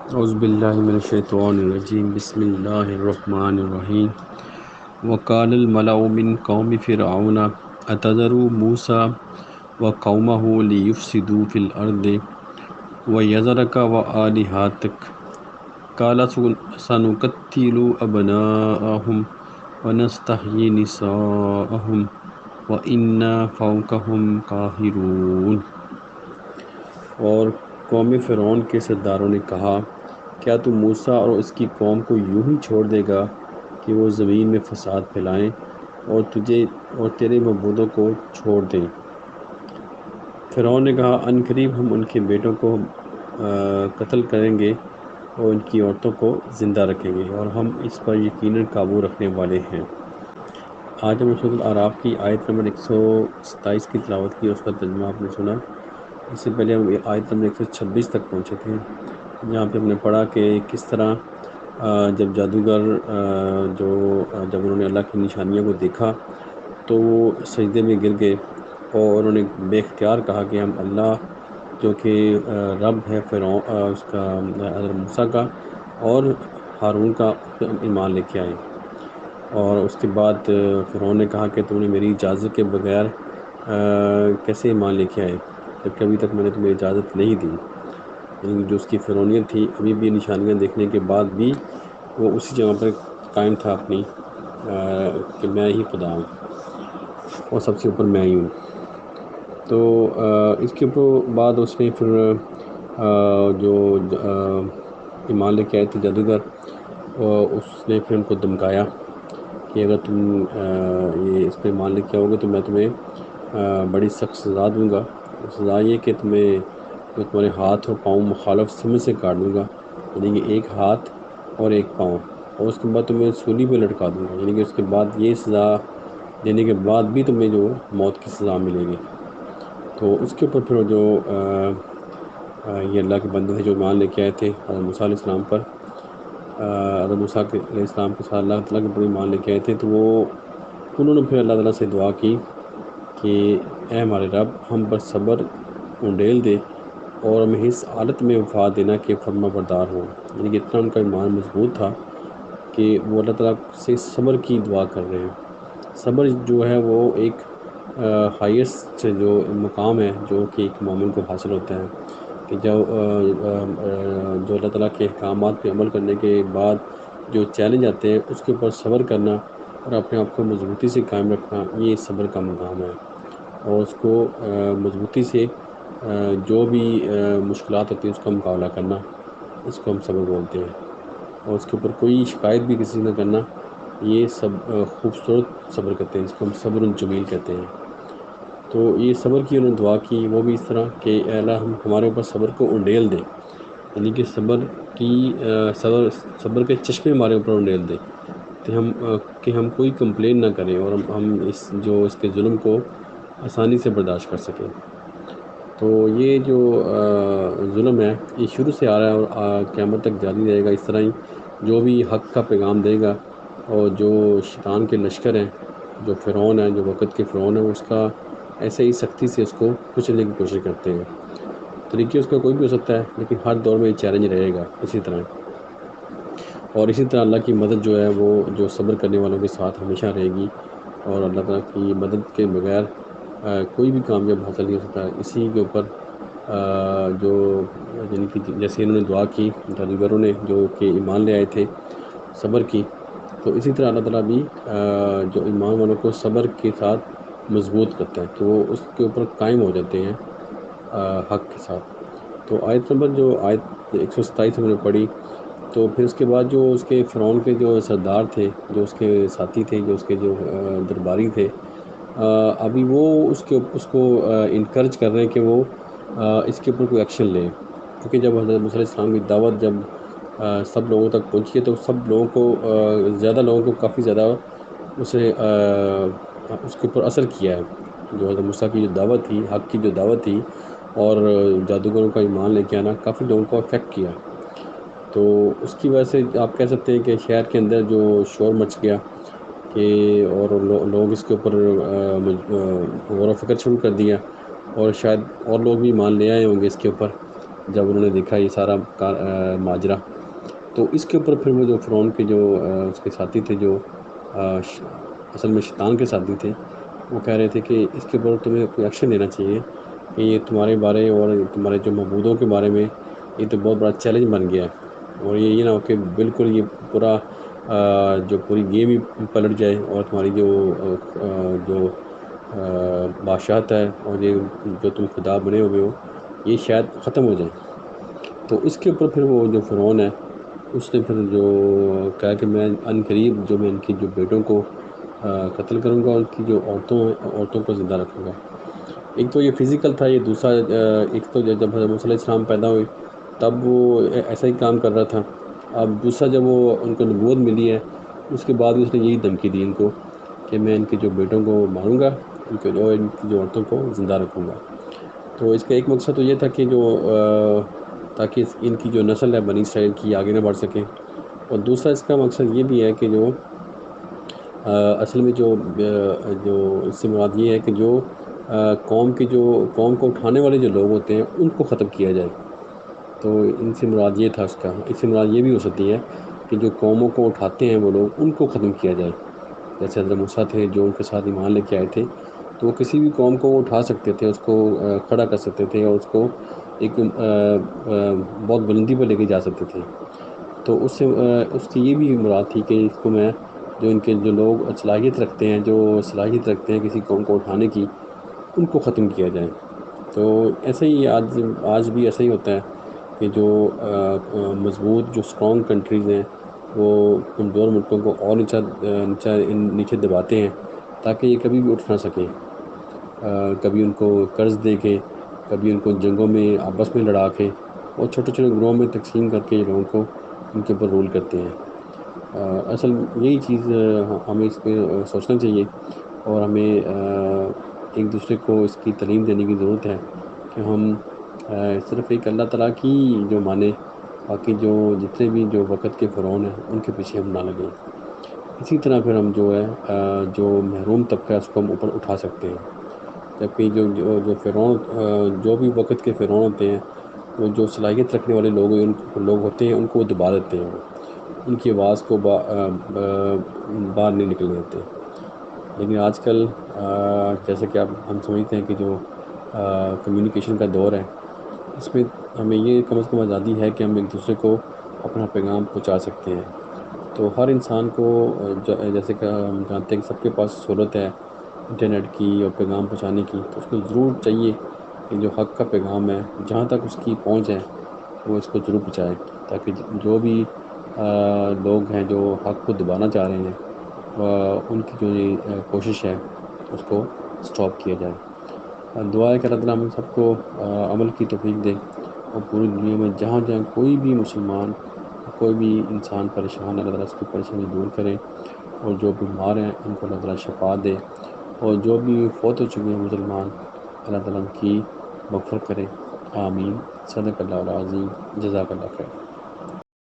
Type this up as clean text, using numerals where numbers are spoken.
اعوذ باللہ من الشیطان الرجیم، بسم اللہ الرحمن الرحیم۔ وقال الملأ من قوم فرعون اتذر موسیٰ وقومہ لیفسدوا فی الارض ویذرک وآلہتک قال سنقتل ابناءہم ونستحیی نساءہم وإنا فوقہم قاہرون۔ اور قوم فرعون کے سرداروں نے کہا، کیا تو موسیٰ اور اس کی قوم کو یوں ہی چھوڑ دے گا کہ وہ زمین میں فساد پھیلائیں اور تجھے اور تیرے معبودوں کو چھوڑ دیں؟ فرعون نے کہا، ان قریب ہم ان کے بیٹوں کو قتل کریں گے اور ان کی عورتوں کو زندہ رکھیں گے، اور ہم اس پر یقیناً قابو رکھنے والے ہیں۔ آج ہم سورۃ الاعراف کی آیت نمبر 127 کی تلاوت کی، اس کا ترجمہ آپ نے سنا۔ اس سے پہلے ہم آیت نمبر 126 تک پہنچے تھے، جہاں پہ ہم نے پڑھا کہ کس طرح جب جادوگر جب انہوں نے اللہ کی نشانیوں کو دیکھا تو وہ سجدے میں گر گئے، اور انہوں نے بے اختیار کہا کہ ہم اللہ جو کہ رب ہے فرعون اس کا حضرت موسیٰ کا اور ہارون کا ایمان لے کے آئے۔ اور اس کے بعد فرعون نے کہا کہ تم نے میری اجازت کے بغیر کیسے ایمان لے کے آئے، جبکہ ابھی تک میں نے تمہیں اجازت نہیں دی۔ یعنی جو اس کی فرعونیت تھی، ابھی بھی نشانیاں دیکھنے کے بعد بھی وہ اسی جگہ پر قائم تھا اپنی کہ میں ہی خدا ہوں اور سب سے اوپر میں ہی ہوں۔ تو اس کے اوپر بعد اس نے پھر جو ایمان لے کے آئے تھے جادوگر، اس نے پھر ان کو دھمکایا کہ اگر تم یہ اس پہ ایمان لے کے آؤ گے تو میں تمہیں بڑی سخت سزا دوں گا۔ سزا یہ کہ جو تمہارے ہاتھ اور پاؤں مخالف سمت سے کاٹ دوں گا، یعنی کہ ایک ہاتھ اور ایک پاؤں، اور اس کے بعد تمہیں سولی پہ لٹکا دوں گا، یعنی کہ اس کے بعد یہ سزا دینے کے بعد بھی تمہیں جو موت کی سزا ملے گی۔ تو اس کے اوپر پھر جو یہ اللہ کے بندے تھے جو ایمان لے کے آئے تھے حضرت موسیٰ علیہ السلام پر، حضرت موسیٰ علیہ السلام کے ساتھ اللہ تعالیٰ کے اوپر ایمان لے کے آئے تھے، تو انہوں نے پھر اللہ تعالیٰ سے دعا کی کہ اے ہمارے رب، ہم پر صبر انڈیل دے اور ہمیں اس حالت میں وفات دینا کہ فرما بردار ہوں۔ یعنی کہ اتنا ان کا ایمان مضبوط تھا کہ وہ اللہ تعالیٰ سے صبر کی دعا کر رہے ہیں۔ صبر جو ہے وہ ایک ہائیسٹ جو مقام ہے جو کہ ایک مومن کو حاصل ہوتا ہے، کہ جو اللہ تعالیٰ کے احکامات پہ عمل کرنے کے بعد جو چیلنج آتے ہیں اس کے اوپر صبر کرنا اور اپنے آپ کو مضبوطی سے قائم رکھنا، یہ صبر کا مقام ہے۔ اور اس کو مضبوطی سے جو بھی مشکلات ہوتی ہیں اس کا مقابلہ کرنا، اس کو ہم صبر بولتے ہیں۔ اور اس کے اوپر کوئی شکایت بھی کسی نہ کرنا، یہ سب خوبصورت صبر کہتے ہیں، اس کو ہم صبر الجمیل کہتے ہیں۔ تو یہ صبر کی انہوں نے دعا کی، وہ بھی اس طرح کہ اے اللہ ہمارے اوپر صبر کو انڈیل دے، یعنی کہ صبر کے چشمے ہمارے اوپر انڈیل دے کہ ہم کوئی کمپلین نہ کریں اور ہم اس کے ظلم کو آسانی سے برداشت کر سکیں۔ تو یہ جو ظلم ہے یہ شروع سے آ رہا ہے اور قیامت تک جاری رہے گا۔ اس طرح ہی جو بھی حق کا پیغام دے گا اور جو شیطان کے لشکر ہیں، جو فرعون ہیں، جو وقت کے فرعون ہیں، اس کا ایسے ہی سختی سے اس کو کچلنے کی کوشش کرتے ہیں۔ طریقے اس کا کوئی بھی ہو سکتا ہے، لیکن ہر دور میں یہ چیلنج رہے گا اسی طرح۔ اور اسی طرح اللہ کی مدد جو ہے وہ جو صبر کرنے والوں کے ساتھ ہمیشہ رہے گی، اور اللہ تعالیٰ کی مدد کے بغیر کوئی بھی کامیاب حاصل نہیں ہو سکتا۔ اسی کے اوپر جو یعنی کہ جیسے انہوں نے دعا کی جادوگروں نے جو کہ ایمان لے آئے تھے صبر کی، تو اسی طرح اللہ تعالیٰ بھی جو ایمان والوں کو صبر کے ساتھ مضبوط کرتا ہے کہ وہ اس کے اوپر قائم ہو جاتے ہیں حق کے ساتھ۔ تو آیت نمبر جو آیت 127 ہم نے پڑھی، تو پھر اس کے بعد جو اس کے فرعون کے جو سردار تھے، جو اس کے ساتھی تھے، جو اس کے جو درباری تھے، ابھی وہ اس کو انکریج کر رہے ہیں کہ وہ اس کے اوپر کوئی ایکشن لیں، کیونکہ جب حضرت موسیٰ علیہ السلام کی دعوت جب سب لوگوں تک پہنچی ہے تو سب لوگوں کو زیادہ لوگوں کو کافی زیادہ اس کے اوپر اثر کیا ہے۔ جو حضرت موسیٰ کی جو دعوت تھی، حق کی جو دعوت تھی، اور جادوگروں کا ایمان لے کے آنا کافی لوگوں کو افیکٹ کیا۔ تو اس کی وجہ سے آپ کہہ سکتے ہیں کہ شہر کے اندر جو شور مچ گیا کہ اور لوگ اس کے اوپر غور و فکر شروع کر دیا، اور شاید اور لوگ بھی ایمان لے آئے ہوں گے اس کے اوپر۔ جب انہوں نے دیکھا یہ سارا ماجرا، تو اس کے اوپر پھر وہ جو فرعون کے جو اس کے ساتھی تھے، جو اصل میں شیطان کے ساتھی تھے، وہ کہہ رہے تھے کہ اس کے اوپر تمہیں کوئی ایکشن لینا چاہیے کہ یہ تمہارے بارے اور تمہارے جو معبودوں کے بارے میں یہ تو بہت بڑا چیلنج بن گیا ہے، اور یہ نہ ہو کہ بالکل یہ پورا جو پوری گیم ہی پلٹ جائے اور تمہاری جو بادشاہت ہے اور یہ جو تم خدا بنے ہوئے ہو یہ شاید ختم ہو جائے۔ تو اس کے اوپر پھر وہ جو فرعون ہے اس نے پھر جو کہا کہ میں ان قریب جو میں ان کی جو بیٹوں کو قتل کروں گا، ان کی جو عورتوں کو زندہ رکھوں گا۔ ایک تو یہ فزیکل تھا، یہ دوسرا ایک تو جب حضرت موسیٰ علیہ السلام پیدا ہوئے تب وہ ایسا ہی کام کر رہا تھا، اب دوسرا جب وہ ان کو نبوت ملی ہے اس کے بعد اس نے یہی دھمکی دی ان کو کہ میں ان کے جو بیٹوں کو ماروں گا، ان کی جو عورتوں کو زندہ رکھوں گا۔ تو اس کا ایک مقصد تو یہ تھا کہ جو تاکہ ان کی جو نسل ہے بنی اسرائیل کی آگے نہ بڑھ سکے، اور دوسرا اس کا مقصد یہ بھی ہے کہ جو اصل میں جو اس سے مراد یہ ہے کہ جو قوم کو اٹھانے والے جو لوگ ہوتے ہیں ان کو ختم کیا جائے۔ تو ان سے مراد یہ تھا، اس کا اس سے مراد یہ بھی ہو سکتی ہے کہ جو قوموں کو اٹھاتے ہیں وہ لوگ ان کو ختم کیا جائے، جیسے حضرت موسیٰ تھے جو ان کے ساتھ ایمان لے کے آئے تھے، تو وہ کسی بھی قوم کو اٹھا سکتے تھے، اس کو کھڑا کر سکتے تھے اور اس کو ایک بہت بلندی پر لے کے جا سکتے تھے۔ تو اس کی یہ بھی مراد تھی کہ اس کو میں جو ان کے جو لوگ صلاحیت رکھتے ہیں کسی قوم کو اٹھانے کی، ان کو ختم کیا جائے۔ تو ایسے ہی آج بھی ایسا ہی ہوتا ہے کہ جو مضبوط جو اسٹرانگ کنٹریز ہیں وہ کمزور ملکوں کو اور نیچے دباتے ہیں تاکہ یہ کبھی بھی اٹھ نہ سکیں، کبھی ان کو قرض دے کے، کبھی ان کو جنگوں میں آپس میں لڑا کے اور چھوٹے چھوٹے گروہوں میں تقسیم کر کے لوگوں کو ان کے اوپر رول کرتے ہیں۔ اصل یہی چیز ہمیں اس پہ سوچنا چاہیے، اور ہمیں ایک دوسرے کو اس کی تعلیم دینے کی ضرورت ہے کہ ہم صرف ایک اللہ تعالیٰ کی جو مانے، باقی جو جتنے بھی جو وقت کے فرعون ہیں ان کے پیچھے ہم نہ لگیں۔ اسی طرح پھر ہم جو ہے جو محروم طبقہ ہے اس کو ہم اوپر اٹھا سکتے ہیں، جبکہ جو فرعون جو بھی وقت کے فرعون ہوتے ہیں وہ جو صلاحیت رکھنے والے لوگ ہوتے ہیں ان کو وہ دبا دیتے ہیں، ان کی آواز کو باہر نہیں نکلنے دیتے۔ لیکن آج کل جیسے کہ اب ہم سمجھتے ہیں کہ جو کمیونیکیشن کا دور ہے اس میں ہمیں یہ کم از کم آزادی ہے کہ ہم ایک دوسرے کو اپنا پیغام پہنچا سکتے ہیں۔ تو ہر انسان کو جیسے کہ ہم جانتے ہیں کہ سب کے پاس سہولت ہے انٹرنیٹ کی اور پیغام پہنچانے کی، تو اس کو ضرور چاہیے کہ جو حق کا پیغام ہے جہاں تک اس کی پہنچ ہے وہ اس کو ضرور پہنچائے، تاکہ جو بھی لوگ ہیں جو حق کو دبانا چاہ رہے ہیں ان کی جو یہ کوشش ہے اس کو سٹاپ کیا جائے۔ دعا ہے کہ اللہ تعالیٰ ہم سب کو عمل کی توفیق دے، اور پوری دنیا میں جہاں جہاں کوئی بھی مسلمان، کوئی بھی انسان پریشان، اللہ تعالیٰ اس کی پریشانی دور کرے، اور جو بیمار ہیں ان کو اللہ تعالیٰ شفا دے، اور جو بھی فوت ہو چکے ہیں مسلمان اللہ تعالیٰ ان کی مغفرت کرے۔ آمین۔ صدق اللہ العظیم۔ جزاک اللہ خیر۔